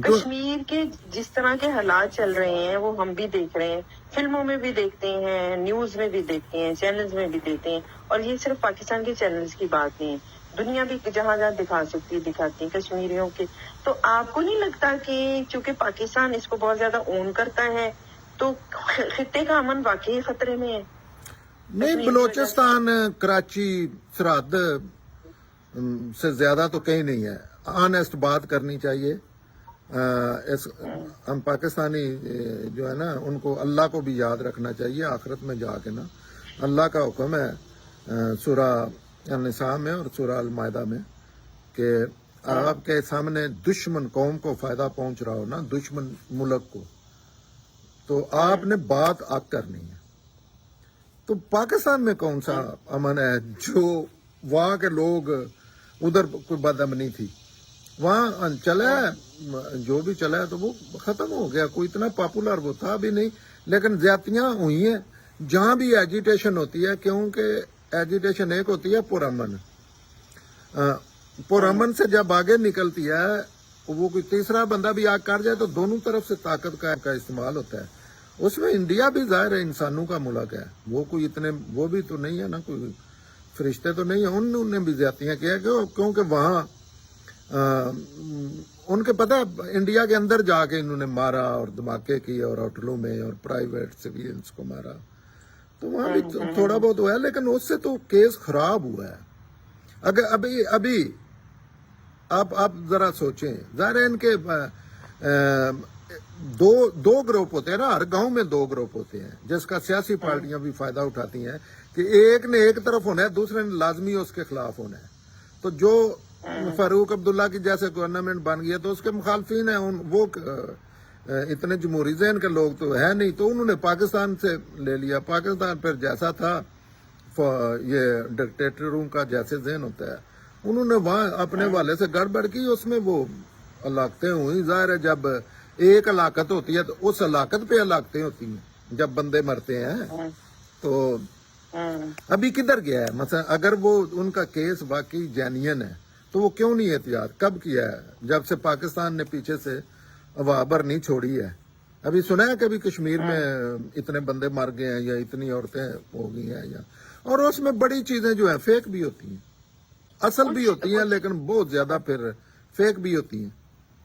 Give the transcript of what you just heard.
کشمیر کے جس طرح کے حالات چل رہے ہیں وہ ہم بھی دیکھ رہے ہیں، فلموں میں بھی دیکھتے ہیں، نیوز میں بھی دیکھتے ہیں، چینلز میں بھی دیکھتے ہیں، اور یہ صرف پاکستان کے چینلز کی بات نہیں ہے، دنیا بھی جہاں جہاں دکھا سکتی ہے دکھاتی ہے کشمیریوں کے. تو آپ کو نہیں لگتا کہ چونکہ پاکستان اس کو بہت زیادہ اون کرتا ہے تو خطے کا امن واقعی خطرے میں ہے؟ نہیں، بلوچستان کراچی سرحد سے زیادہ تو کہیں نہیں ہے. آنیسٹ بات کرنی چاہیے. ہم پاکستانی جو ہے نا ان کو اللہ کو بھی یاد رکھنا چاہیے آخرت میں جا کے نا. اللہ کا حکم ہے سورہ النساء میں اور سورہ المائدہ میں کہ آپ کے سامنے دشمن قوم کو فائدہ پہنچ رہا ہو نا، دشمن ملک کو، تو آپ نے بات آگ کرنی ہے. تو پاکستان میں کون سا امن ہے جو وہاں کے لوگ ادھر کوئی بد امنی تھی، وہاں چلا ہے جو بھی چلا ہے تو وہ ختم ہو گیا. کوئی اتنا پاپولر وہ تھا بھی نہیں، لیکن زیادتیاں ہوئی ہیں جہاں بھی ایجیٹیشن ہوتی ہے، کیونکہ ایجیٹیشن ایک ہوتی ہے پرامن. پرامن سے جب آگے نکلتی ہے وہ کوئی تیسرا بندہ بھی آگ کر جائے تو دونوں طرف سے طاقت کا استعمال ہوتا ہے. اس میں انڈیا بھی ظاہر ہے انسانوں کا ملک ہے، وہ کوئی اتنے وہ بھی تو نہیں ہے نا، کوئی فرشتے تو نہیں ہیں. انہوں نے بھی زیادتیاں کیا کیونکہ وہاں ان کے پتہ انڈیا کے اندر جا کے انہوں نے مارا اور دھماکے کیے اور ہوٹلوں میں اور پرائیویٹ سویلینس کو مارا. تو وہاں بھی تھوڑا بہت ہوا ہے، لیکن اس سے تو کیس خراب ہوا ہے. اگر ابھی آپ ذرا سوچیں، ظاہر ہے ان کے دو گروپ ہوتے ہیں نا، ہر گاؤں میں دو گروپ ہوتے ہیں جس کا سیاسی پارٹیاں بھی فائدہ اٹھاتی ہیں کہ ایک نے ایک طرف ہونا ہے، دوسرے نے لازمی اس کے خلاف ہونا ہے. تو جو فاروق عبداللہ کی جیسے گورنمنٹ بن گئی ہے تو اس کے مخالفین ہیں، وہ اتنے جمہوری ذہن کے لوگ تو ہے نہیں، تو انہوں نے پاکستان سے لے لیا. پاکستان پھر جیسا تھا یہ ڈکٹیٹروں کا جیسے ذہن ہوتا ہے، انہوں نے وہاں اپنے والے سے گڑبڑ کی، اس میں وہ علاقتیں ہوئی. ظاہر ہے جب ایک علاقت ہوتی ہے تو اس علاقت پہ علاقتیں ہوتی ہیں جب بندے مرتے ہیں. تو ابھی کدھر گیا ہے؟ مثلا اگر وہ ان کا کیس واقعی جینین ہے تو وہ کیوں نہیں احتیاط کب کیا ہے؟ جب سے پاکستان نے پیچھے سے وابر نہیں چھوڑی ہے. ابھی سنا ہے کہ ابھی کشمیر میں اتنے بندے مر گئے ہیں یا اتنی عورتیں ہو گئی ہیں یا، اور اس میں بڑی چیزیں جو ہیں فیک بھی ہوتی ہیں، اصل بھی ہوتی ہیں لیکن بہت زیادہ پھر فیک بھی ہوتی ہیں.